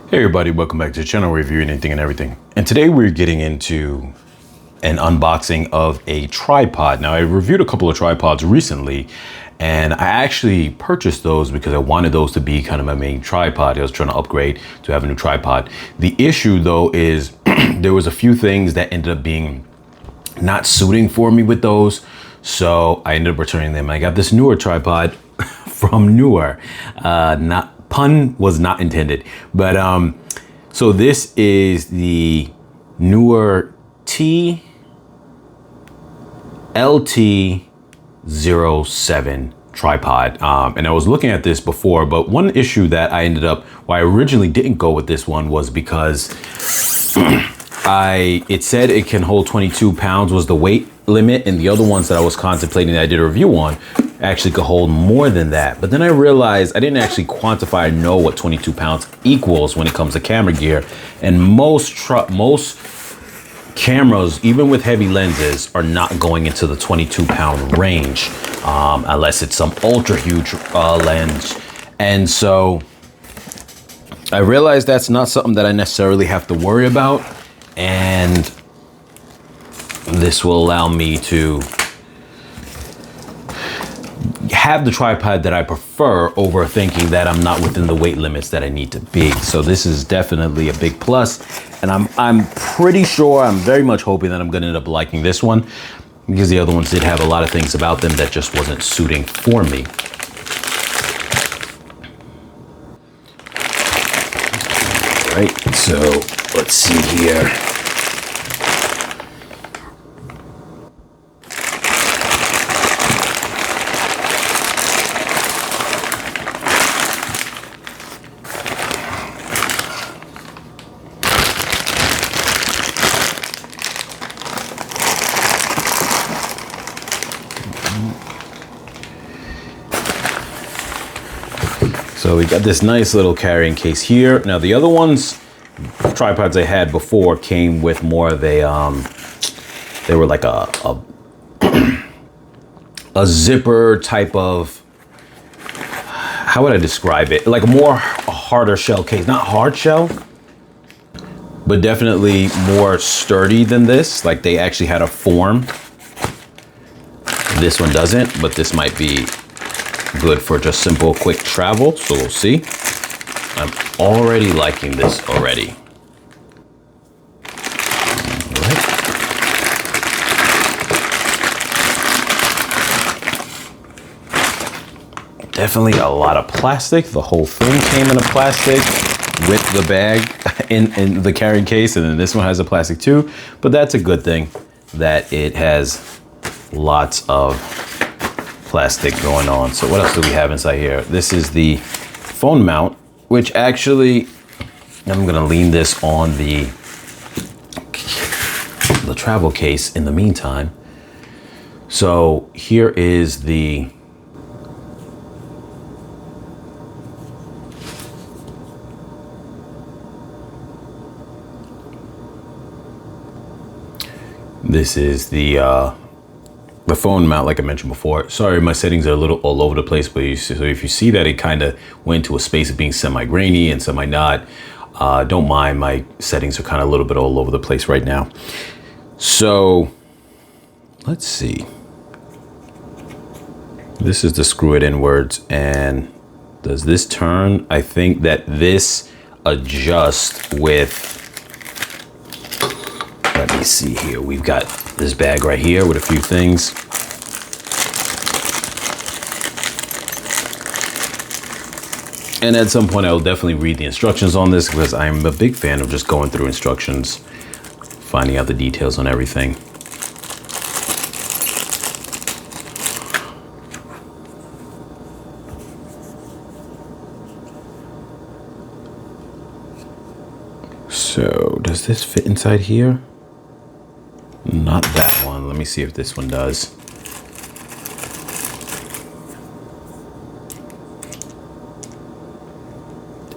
Hey everybody, welcome back to the channel, reviewing anything and everything. And today we're getting into an unboxing of a tripod. Now I reviewed a couple of tripods recently and I actually purchased those because I wanted those to be kind of my main tripod. I was trying to upgrade to have a new tripod. The issue though is there was a few things that ended up being not suiting for me with those. So I ended up returning them. I got this Neewer tripod from Neewer. Pun was not intended, but so this is the Neewer LT07 tripod, and I was looking at this before, but one issue that I ended up, why I originally didn't go with this one was because it said it can hold 22 pounds was the weight limit, and the other ones that I was contemplating that I did a review on actually could hold more than that. But then I realized I didn't actually quantify or know what 22 pounds equals when it comes to camera gear. And most cameras, even with heavy lenses, are not going into the 22 pound range unless it's some ultra huge lens. And so I realized that's not something that I necessarily have to worry about. And this will allow me to have the tripod that I prefer over thinking that I'm not within the weight limits that I need to be. So this is definitely a big plus, and I'm pretty sure, I'm very much hoping that I'm gonna end up liking this one, because the other ones did have a lot of things about them that just wasn't suiting for me. All right, so let's see here. So we got this nice little carrying case here. Now the other ones, tripods I had before, came with more of a, they were like a zipper type of, how would I describe it? Like a harder shell case, not hard shell, but definitely more sturdy than this. Like they actually had a form. This one doesn't, but this might be good for just simple, quick travel. So we'll see. I'm already liking this already. All right. Definitely a lot of plastic. The whole thing came in a plastic with the bag in the carrying case, and then this one has a plastic too. But that's a good thing that it has lots of plastic going on. So what else do we have inside here? This is the phone mount, which actually, I'm gonna lean this on the travel case in the meantime. So here is this is the phone mount, like I mentioned before. Sorry, my settings are a little all over the place, but so if you see that it kind of went to a space of being semi-grainy and semi-not, don't mind, my settings are kind of a little bit all over the place right now. So let's see. This is the screw it inwards, and does this turn? I think that this adjusts with, let me see here. We've got this bag right here with a few things. And at some point I'll definitely read the instructions on this, because I'm a big fan of just going through instructions, finding out the details on everything. So does this fit inside here? Not that one. Let me see if this one does.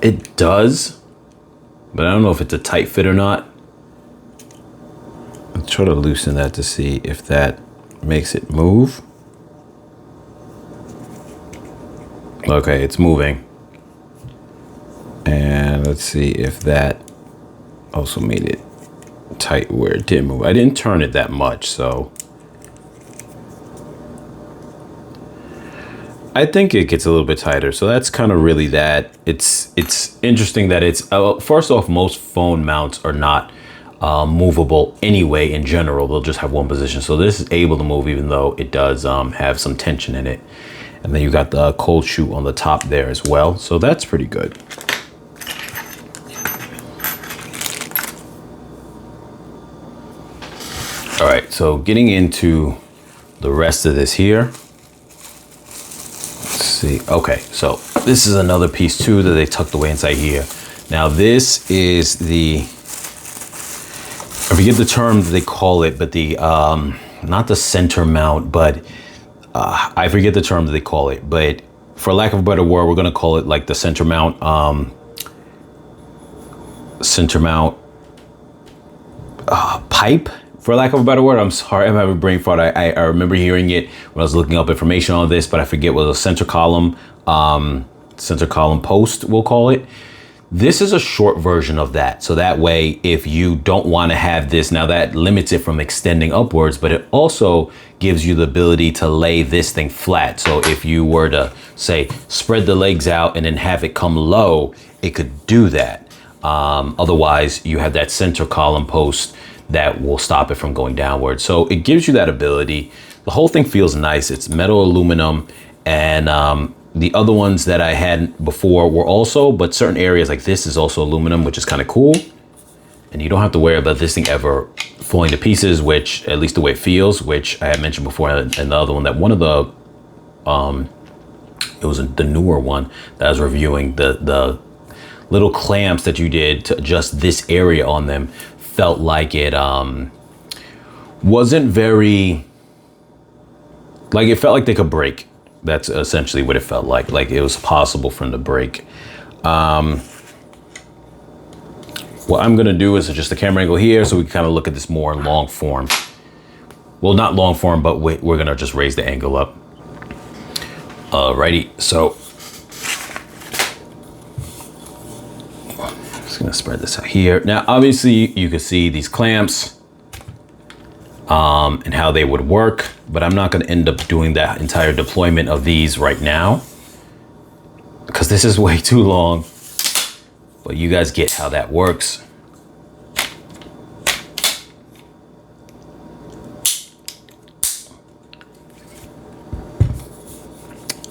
It does, but I don't know if it's a tight fit or not. I'll try to loosen that to see if that makes it move. Okay, it's moving. And Let's see if that also made it tight where it did move. I didn't turn it that much, so I think it gets a little bit tighter. So that's kind of really that. It's interesting that it's first off, most phone mounts are not movable anyway. In general, they'll just have one position. So this is able to move, even though it does have some tension in it. And then you got the cold shoe on the top there as well. So that's pretty good. All right, so getting into the rest of this here. Let's see. Okay, so this is another piece too that they tucked away inside here. Now this is the, I forget the term that they call it, but the, not the center mount, but I forget the term that they call it, but for lack of a better word, we're gonna call it like the center mount pipe, for lack of a better word. I'm sorry, I'm having a brain fart. I remember hearing it when I was looking up information on this, but I forget what a center column post, we'll call it. This is a short version of that. So that way, if you don't want to have this, now that limits it from extending upwards, but it also gives you the ability to lay this thing flat. So if you were to say, spread the legs out and then have it come low, it could do that. Otherwise, you have that center column post that will stop it from going downward. So it gives you that ability. The whole thing feels nice. It's metal aluminum, and the other ones that I had before were also, but certain areas like this is also aluminum, which is kind of cool. And you don't have to worry about this thing ever falling to pieces, which at least the way it feels, which I had mentioned before, and the other one that one of the, it was the newer one that I was reviewing, the little clamps that you did to adjust this area on them felt like it wasn't very, like it felt like they could break. That's essentially what it felt like it was possible for them to break. What I'm gonna do is adjust the camera angle here so we can kind of look at this more in long form. Well, not long form, but we're gonna just raise the angle up. Alrighty, so just gonna spread this out here. Now, obviously you can see these clamps and how they would work, but I'm not gonna end up doing that entire deployment of these right now because this is way too long, but you guys get how that works.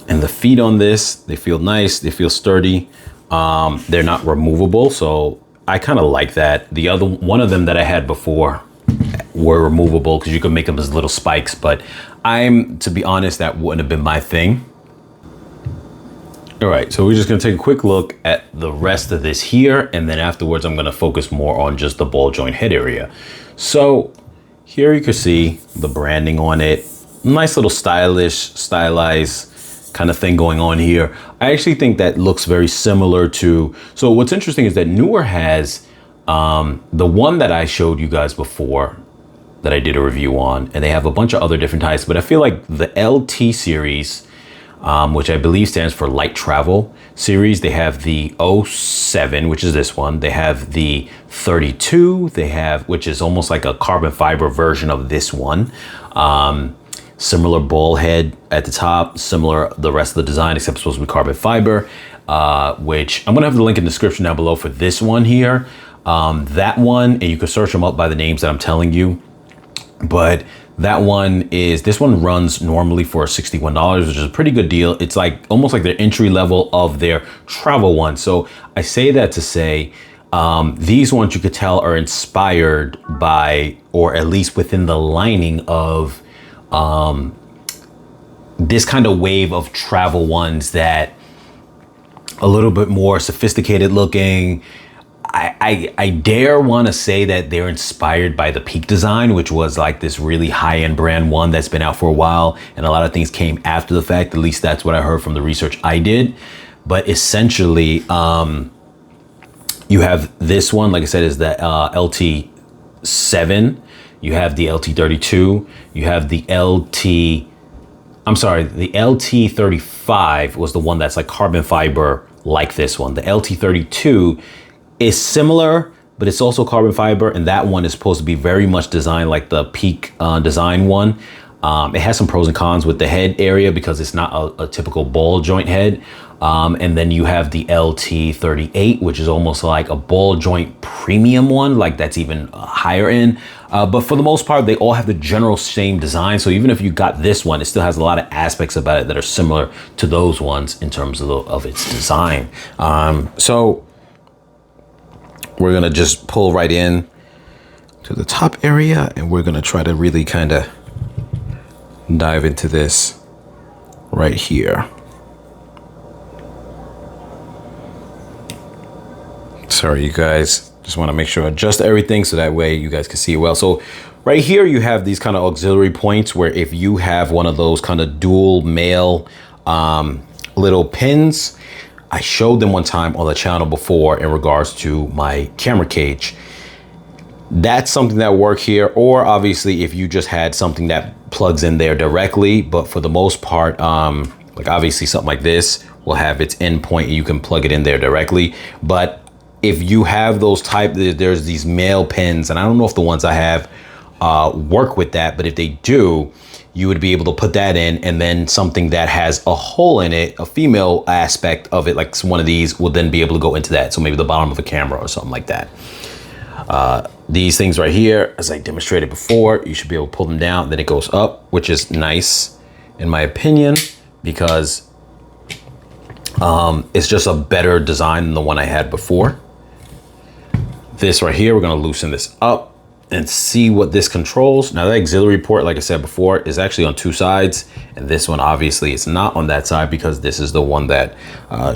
And the feet on this, they feel nice, they feel sturdy. They're not removable, so I kind of like that. The other one of them that I had before were removable because you could make them as little spikes, but to be honest, that wouldn't have been my thing. All right, so we're just gonna take a quick look at the rest of this here, and then afterwards I'm gonna focus more on just the ball joint head area. So here you can see the branding on it. Nice little stylized kind of thing going on here. I actually think that looks very similar to, so what's interesting is that Neewer has the one that I showed you guys before that I did a review on, and they have a bunch of other different types, but I feel like the LT series, which I believe stands for light travel series, they have the 07, which is this one. They have the 32, they have, which is almost like a carbon fiber version of this one. Similar ball head at the top, similar the rest of the design, except it's supposed to be carbon fiber, which I'm gonna have the link in the description down below for this one here. That one, and you can search them up by the names that I'm telling you, but that one is, this one runs normally for $61, which is a pretty good deal. It's like almost like their entry level of their travel one. So I say that to say, these ones you could tell are inspired by, or at least within the lining of this kind of wave of travel ones that a little bit more sophisticated looking. I dare want to say that they're inspired by the Peak design, which was like this really high-end brand one that's been out for a while, and a lot of things came after the fact. At least that's what I heard from the research I did. But essentially, you have this one, like I said, is the LT07. You have the LT32. You have the the LT35 was the one that's like carbon fiber like this one. The LT32 is similar, but it's also carbon fiber, and that one is supposed to be very much designed like the Peak design one. It has some pros and cons with the head area because it's not a typical ball joint head. And then you have the LT38, which is almost like a ball joint premium one, like that's even higher end. But for the most part, they all have the general same design. So even if you got this one, it still has a lot of aspects about it that are similar to those ones in terms of its design. So we're gonna just pull right in to the top area, and we're gonna try to really kind of dive into this right here. Sorry, you guys, just want to make sure I adjust everything so that way you guys can see it well. So right here, you have these kind of auxiliary points where if you have one of those kind of dual male little pins, I showed them one time on the channel before in regards to my camera cage. That's something that work here, or obviously if you just had something that plugs in there directly, but for the most part, like obviously something like this will have its endpoint and you can plug it in there directly. But if you have those type, there's these male pins, and I don't know if the ones I have work with that, but if they do, you would be able to put that in, and then something that has a hole in it, a female aspect of it, like one of these, will then be able to go into that. So maybe the bottom of a camera or something like that. These things right here, as I demonstrated before, you should be able to pull them down, then it goes up, which is nice in my opinion, because it's just a better design than the one I had before. This right here, we're gonna loosen this up and see what this controls. Now that auxiliary port, like I said before, is actually on two sides, and this one obviously is not on that side because this is the one that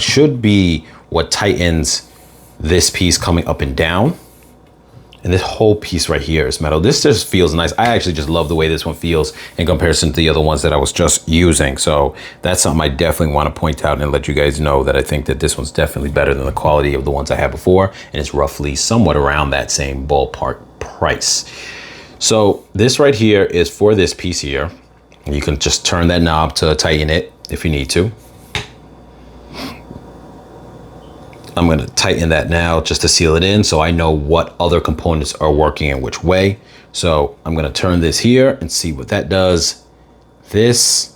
should be what tightens this piece coming up and down. And this whole piece right here is metal. This just feels nice. I actually just love the way this one feels in comparison to the other ones that I was just using. So that's something I definitely want to point out and let you guys know that I think that this one's definitely better than the quality of the ones I had before. And it's roughly somewhat around that same ballpark price. So this right here is for this piece here. You can just turn that knob to tighten it if you need to. I'm going to tighten that now just to seal it in so I know what other components are working in which way. So I'm going to turn this here and see what that does. This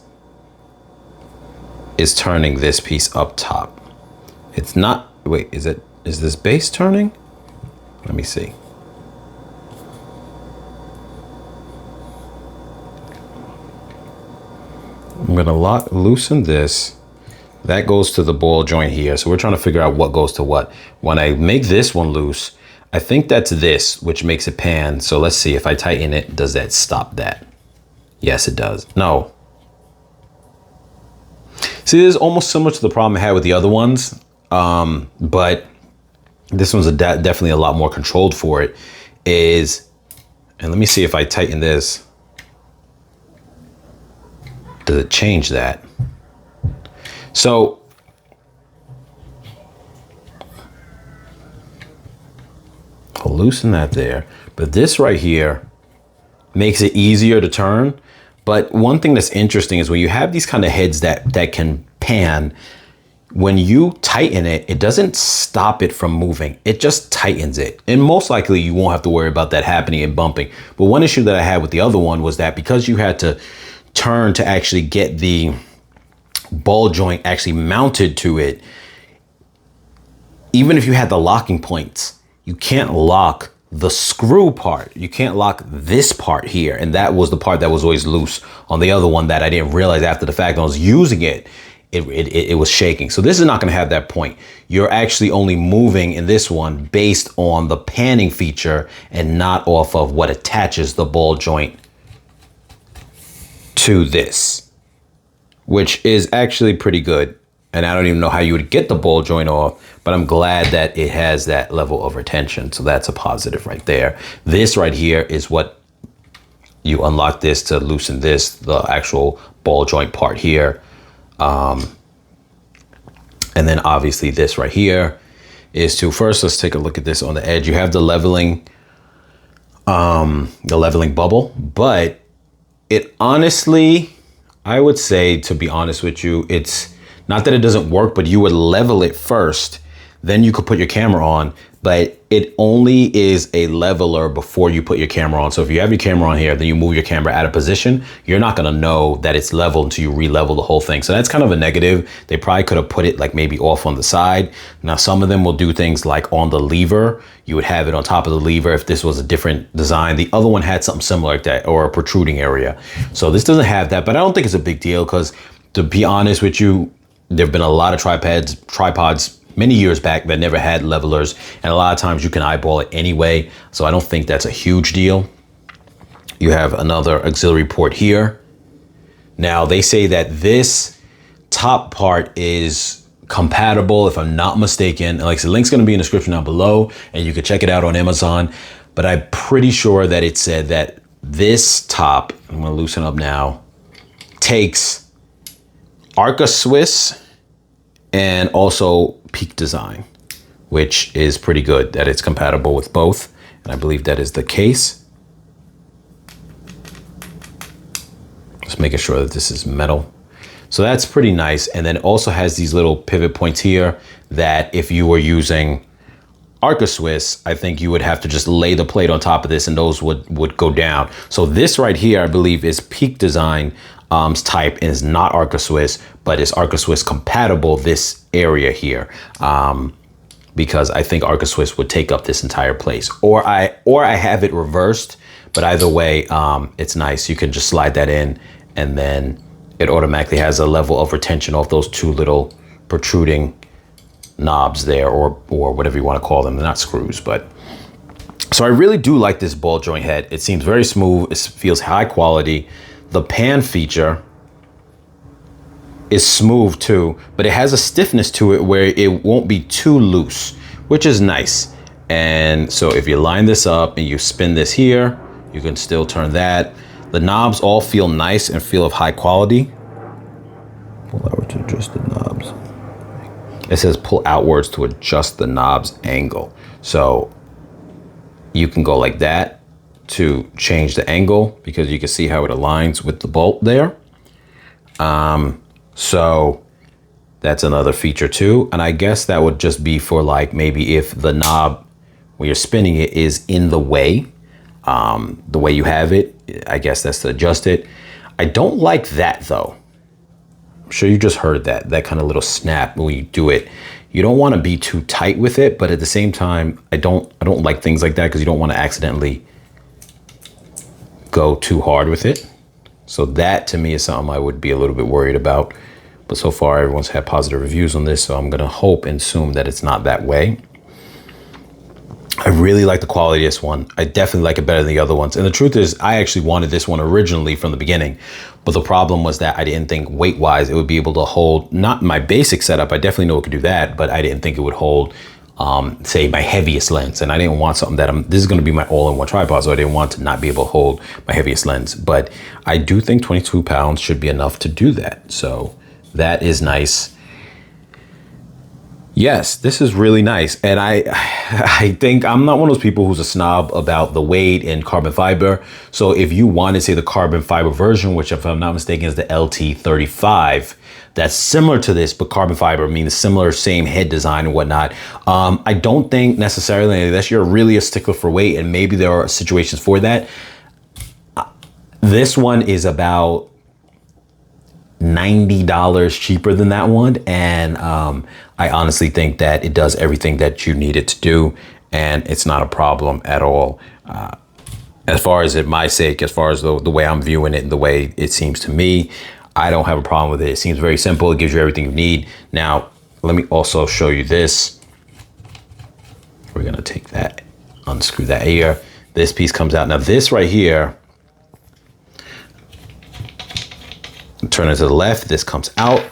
is turning this piece up top. It's not, wait, is this base turning? Let me see. I'm going to loosen this. That goes to the ball joint here. So we're trying to figure out what goes to what. When I make this one loose, I think that's this, which makes it pan. So let's see if I tighten it, does that stop that? Yes, it does. No. See, this is almost similar to the problem I had with the other ones. But this one's definitely a lot more controlled for it. And let me see if I tighten this. Does it change that? So I'll loosen that there, but this right here makes it easier to turn. But one thing that's interesting is when you have these kind of heads that can pan, when you tighten it, it doesn't stop it from moving. It just tightens it. And most likely you won't have to worry about that happening and bumping. But one issue that I had with the other one was that because you had to turn to actually get the ball joint actually mounted to it, even if you had the locking points, you can't lock the screw part. You can't lock this part here. And that was the part that was always loose on the other one that I didn't realize after the fact. When I was using it, it was shaking. So this is not going to have that point. You're actually only moving in this one based on the panning feature and not off of what attaches the ball joint to this, which is actually pretty good. And I don't even know how you would get the ball joint off, but I'm glad that it has that level of retention. So that's a positive right there. This right here is what you unlock this to loosen this, the actual ball joint part here. And then obviously this right here is to, first, let's take a look at this on the edge. You have the leveling bubble, but it honestly, I would say, to be honest with you, it's not that it doesn't work, but you would level it first. Then you could put your camera on. but it only is a leveler before you put your camera on. So if you have your camera on here, then you move your camera out of position, you're not gonna know that it's level until you re-level the whole thing. So that's kind of a negative. They probably could have put it like maybe off on the side. Now, some of them will do things like on the lever, you would have it on top of the lever if this was a different design. The other one had something similar like that, or a protruding area. So this doesn't have that, but I don't think it's a big deal because, to be honest with you, there've been a lot of tripods many years back that never had levelers, and a lot of times you can eyeball it anyway. So I don't think that's a huge deal. You have another auxiliary port here. Now they say that this top part is compatible, if I'm not mistaken. And like I said, link's gonna be in the description down below, and you can check it out on Amazon. But I'm pretty sure that it said that this top, I'm gonna loosen up now, takes Arca Swiss and also Peak Design, which is pretty good that it's compatible with both. And I believe that is the case. Just making sure that this is metal. So that's pretty nice. And then it also has these little pivot points here that if you were using Arca Swiss, I think you would have to just lay the plate on top of this and those would go down. So this right here, I believe, is Peak Design type, and is not Arca Swiss, but is Arca Swiss compatible, this area here, because I think Arca Swiss would take up this entire place, or I have it reversed, but either way, it's nice. You can just slide that in, and then it automatically has a level of retention off those two little protruding knobs there, or whatever you want to call them. They're not screws, but so I really do like this ball joint head. It seems very smooth. It feels high quality. The pan feature is smooth too, but it has a stiffness to it where it won't be too loose, which is nice. And so if you line this up and you spin this here, you can still turn that. The knobs all feel nice and feel of high quality. Pull outward to adjust the knobs. It says pull outwards to adjust the knobs angle. So you can go like that to change the angle, because you can see how it aligns with the bolt there. So that's another feature too. And I guess that would just be for like maybe if the knob when you're spinning it is in the way you have it, I guess that's to adjust it. I don't like that though. I'm sure you just heard that kind of little snap when you do it. You don't want to be too tight with it, but at the same time, I don't like things like that, because you don't want to accidentally go too hard with it. So that to me is something I would be a little bit worried about. But so far everyone's had positive reviews on this, so I'm gonna hope and assume that it's not that way. I really like the quality of this one. I definitely like it better than the other ones. And the truth is, I actually wanted this one originally from the beginning, but the problem was that I didn't think weight-wise it would be able to hold, not my basic setup, I definitely know it could do that, but I didn't think it would hold, say, my heaviest lens. And I didn't want something that this is gonna be my all-in-one tripod, so I didn't want to not be able to hold my heaviest lens. But I do think 22 pounds should be enough to do that. So that is nice. Yes, this is really nice. And I think I'm not one of those people who's a snob about the weight and carbon fiber. So if you want to say the carbon fiber version, which if I'm not mistaken is the LT07, that's similar to this, but carbon fiber means similar, same head design and whatnot. I don't think necessarily unless you're really a stickler for weight, and maybe there are situations for that. This one is about $90 cheaper than that one, and I honestly think that it does everything that you need it to do, and it's not a problem at all. As far as my sake, as far as the way I'm viewing it and the way it seems to me, I don't have a problem with it. It seems very simple. It gives you everything you need. Now, let me also show you this. We're gonna take that, unscrew that here. This piece comes out. Now this right here, turn it to the left, this comes out,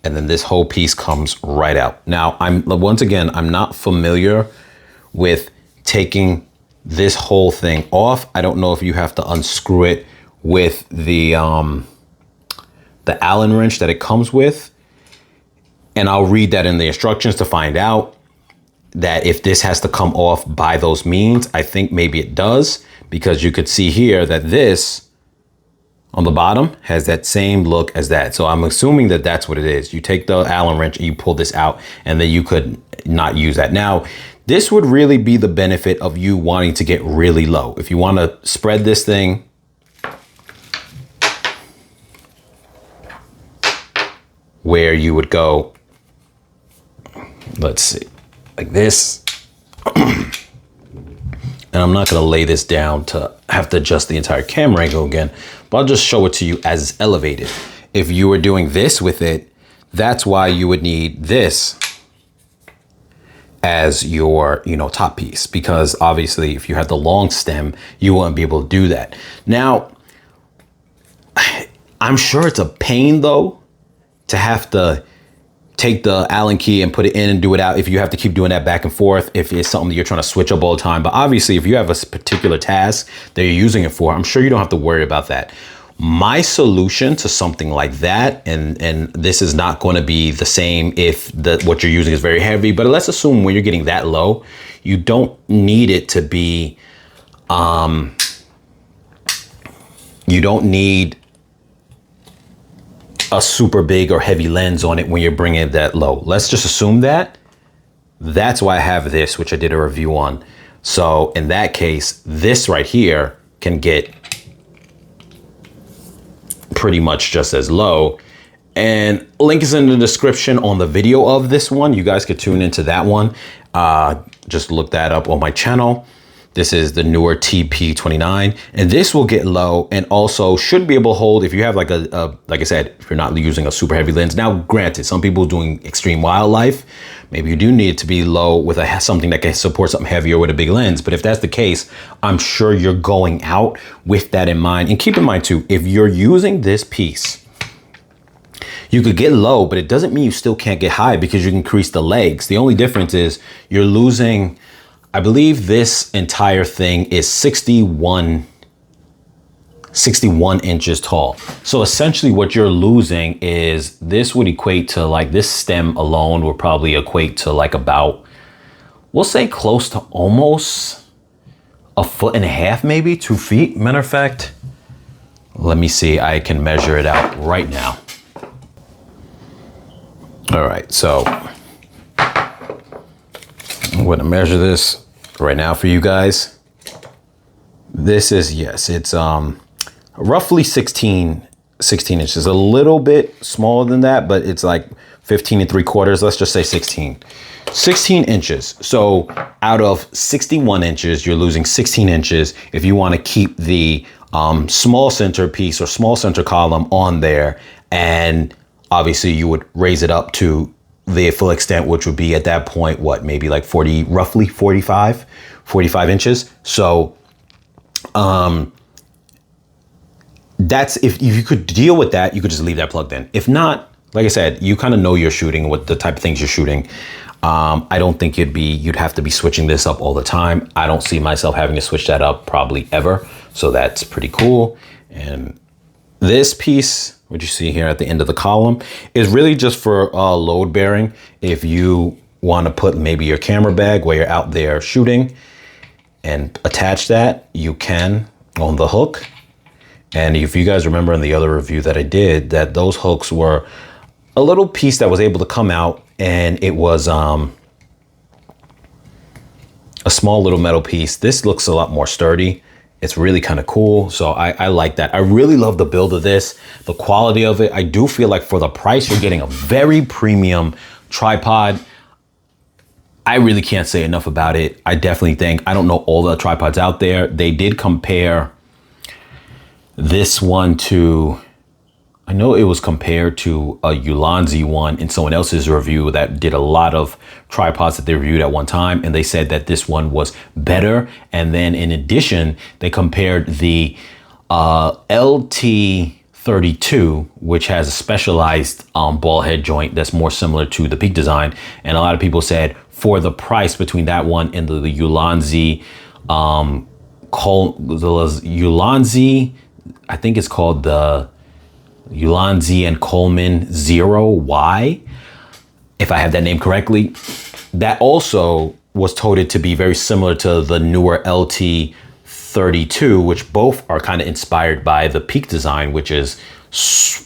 and then this whole piece comes right out. Now, once again, I'm not familiar with taking this whole thing off. I don't know if you have to unscrew it with the Allen wrench that it comes with. And I'll read that in the instructions to find out that if this has to come off by those means. I think maybe it does, because you could see here that this on the bottom has that same look as that. So I'm assuming that that's what it is. You take the Allen wrench and you pull this out, and then you could not use that. Now, This would really be the benefit of you wanting to get really low. If you want to spread this thing where you would go, let's see, like this. And I'm not going to lay this down to have to adjust the entire camera angle again, but I'll just show it to you as it's elevated. If you were doing this with it, that's why you would need this as your, top piece, because obviously if you had the long stem, you wouldn't be able to do that. Now, I'm sure it's a pain though, to have to take the Allen key and put it in and do it out, if you have to keep doing that back and forth, if it's something that you're trying to switch up all the time. But obviously, if you have a particular task that you're using it for, I'm sure you don't have to worry about that. My solution to something like that, and this is not going to be the same if what you're using is very heavy, but let's assume when you're getting that low, you don't need it to be, you don't need a super big or heavy lens on it when you're bringing it that low. Let's just assume that. That's why I have this, which I did a review on. So in that case, this right here can get pretty much just as low. And link is in the description on the video of this one. You guys could tune into that one. Just look that up on my channel. This is the Neewer TP29, and this will get low and also should be able to hold if you have like like I said, if you're not using a super heavy lens. Now, granted, some people doing extreme wildlife, maybe you do need it to be low with something that can support something heavier with a big lens. But if that's the case, I'm sure you're going out with that in mind. And keep in mind too, if you're using this piece, you could get low, but it doesn't mean you still can't get high because you can increase the legs. The only difference is you're losing, I believe this entire thing is 61 inches tall. So essentially what you're losing is, this would equate to like, this stem alone would probably equate to like about, we'll say close to almost 1.5 feet, maybe 2 feet. Matter of fact, let me see, I can measure it out right now. All right, so I'm going to measure this right now for you guys. This is, yes, it's roughly 16 inches, a little bit smaller than that, but it's like 15 3/4. Let's just say 16 inches. So out of 61 inches, you're losing 16 inches if you want to keep the small center piece or small center column on there. And obviously you would raise it up to the full extent, which would be at that point, what, maybe like roughly 45 inches. So that's, if you could deal with that, you could just leave that plugged in. If not, like I said, you kind of know you're shooting, what the type of things you're shooting. I don't think you'd have to be switching this up all the time. I don't see myself having to switch that up probably ever. So that's pretty cool. And this piece, what you see here at the end of the column, is really just for load bearing. If you want to put maybe your camera bag where you're out there shooting and attach that, you can on the hook. And if you guys remember in the other review that I did, that those hooks were a little piece that was able to come out, and it was a small little metal piece. This looks a lot more sturdy. It's really kind of cool. So I like that. I really love the build of this, the quality of it. I do feel like for the price, you're getting a very premium tripod. I really can't say enough about it. I definitely think, I don't know all the tripods out there. They did compare this one to, I know it was compared to a Ulanzi one in someone else's review that did a lot of tripods that they reviewed at one time. And they said that this one was better. And then in addition, they compared the LT32, which has a specialized ball head joint that's more similar to the Peak design. And a lot of people said for the price between that one and the Ulanzi, Ulanzi, I think it's called the Ulanzi and Coleman 0Y, if I have that name correctly, that also was touted to be very similar to the newer LT32, which both are kind of inspired by the Peak design, which is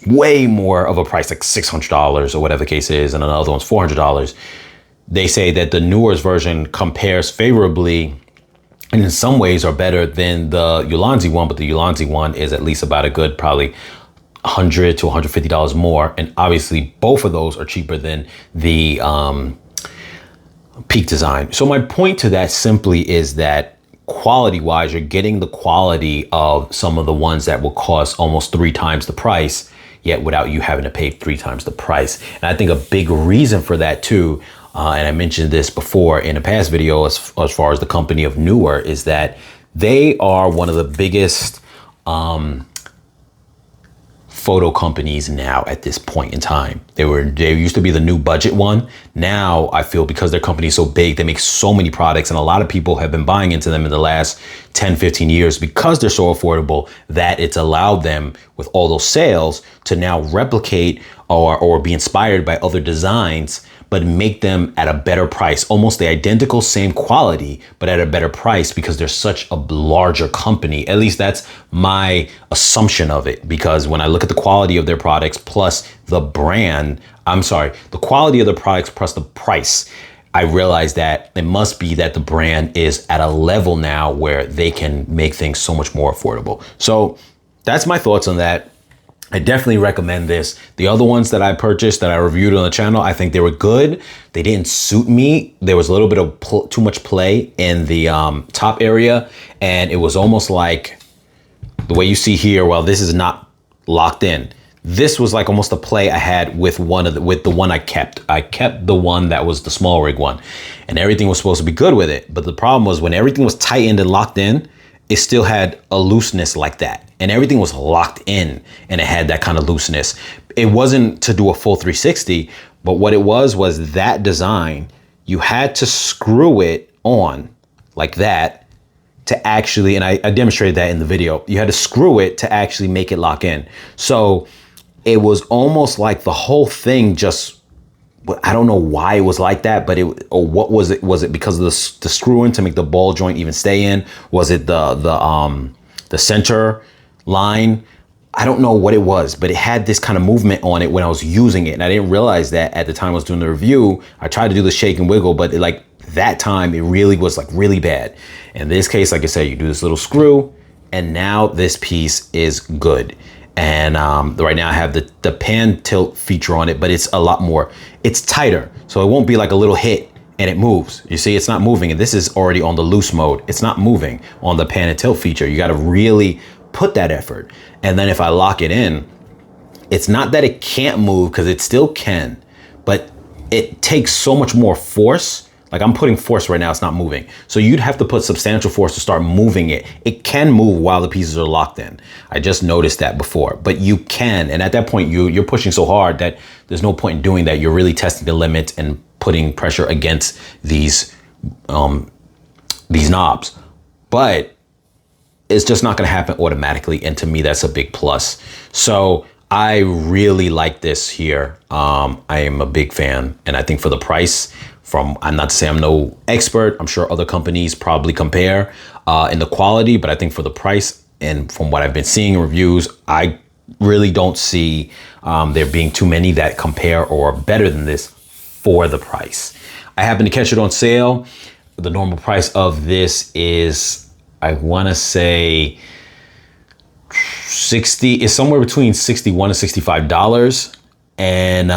way more of a price, like $600 or whatever the case is, and another one's $400. they say that the Neewer's version compares favorably and in some ways are better than the Ulanzi one, but the Ulanzi one is at least about a good probably $100 to $150 more. And obviously both of those are cheaper than the Peak Design. So my point to that simply is that quality wise, you're getting the quality of some of the ones that will cost almost 3 times the price, yet without you having to pay 3 times the price. And I think a big reason for that too, and I mentioned this before in a past video as far as the company of Neewer, is that they are one of the biggest photo companies now at this point in time. They used to be the new budget one. Now I feel because their company is so big, they make so many products, and a lot of people have been buying into them in the last 10, 15 years because they're so affordable that it's allowed them with all those sales to now replicate or be inspired by other designs, but make them at a better price, almost the identical same quality, but at a better price because they're such a larger company. At least that's my assumption of it, because when I look at the quality of their products plus the brand, the quality of the products plus the price, I realize that it must be that the brand is at a level now where they can make things so much more affordable. So that's my thoughts on that. I definitely recommend this. The other ones that I purchased that I reviewed on the channel, I think they were good. They didn't suit me. There was a little bit of too much play in the top area. And it was almost like the way you see here, well, this is not locked in. This was like almost a play I had with the one I kept. I kept the one that was the small rig one, and everything was supposed to be good with it. But the problem was when everything was tightened and locked in, it still had a looseness like that. And everything was locked in and it had that kind of looseness. It wasn't to do a full 360, but what it was that design, you had to screw it on like that to actually, and I demonstrated that in the video, you had to screw it to actually make it lock in. So it was almost like the whole thing just, I don't know why it was like that, but what was it? Was it because of the screw in to make the ball joint even stay in? Was it the center line? I don't know what it was, but it had this kind of movement on it when I was using it. And I didn't realize that at the time I was doing the review. I tried to do the shake and wiggle, but that time it really was like really bad. In this case, like I said, you do this little screw and now this piece is good. And right now I have the pan tilt feature on it, but it's a lot more, it's tighter. So it won't be like a little hit and it moves. You see, it's not moving. And this is already on the loose mode. It's not moving on the pan and tilt feature. You got to really put that effort. And then if I lock it in, it's not that it can't move, because it still can, but it takes so much more force. Like I'm putting force right now, it's not moving. So you'd have to put substantial force to start moving it. It can move while the pieces are locked in. I just noticed that before, but you can. And at that point, you're pushing so hard that there's no point in doing that. You're really testing the limit and putting pressure against these knobs. But it's just not gonna happen automatically. And to me, that's a big plus. So I really like this here. I am a big fan. And I think for the price, I'm not to say I'm no expert. I'm sure other companies probably compare in the quality, but I think for the price and from what I've been seeing in reviews, I really don't see there being too many that compare or are better than this for the price. I happen to catch it on sale. The normal price of this is, I wanna say 60, is somewhere between $61 and $65. And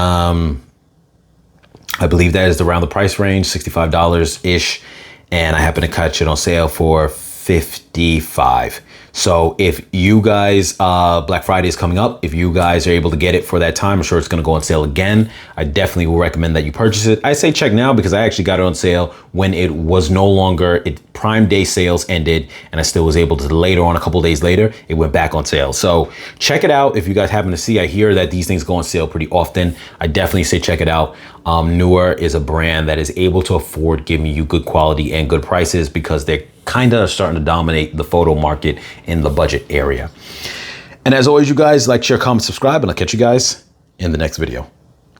I believe that is around the price range, $65-ish. And I happen to catch it on sale for $55. So if you guys, Black Friday is coming up. If you guys are able to get it for that time, I'm sure it's gonna go on sale again. I definitely will recommend that you purchase it. I say check now because I actually got it on sale when it was no longer, Prime Day sales ended, and I still was able to later on, a couple days later, it went back on sale. So check it out if you guys happen to see. I hear that these things go on sale pretty often. I definitely say check it out. Neewer is a brand that is able to afford giving you good quality and good prices because they're kind of starting to dominate the photo market in the budget area. And as always, you guys like, share, comment, subscribe, and I'll catch you guys in the next video.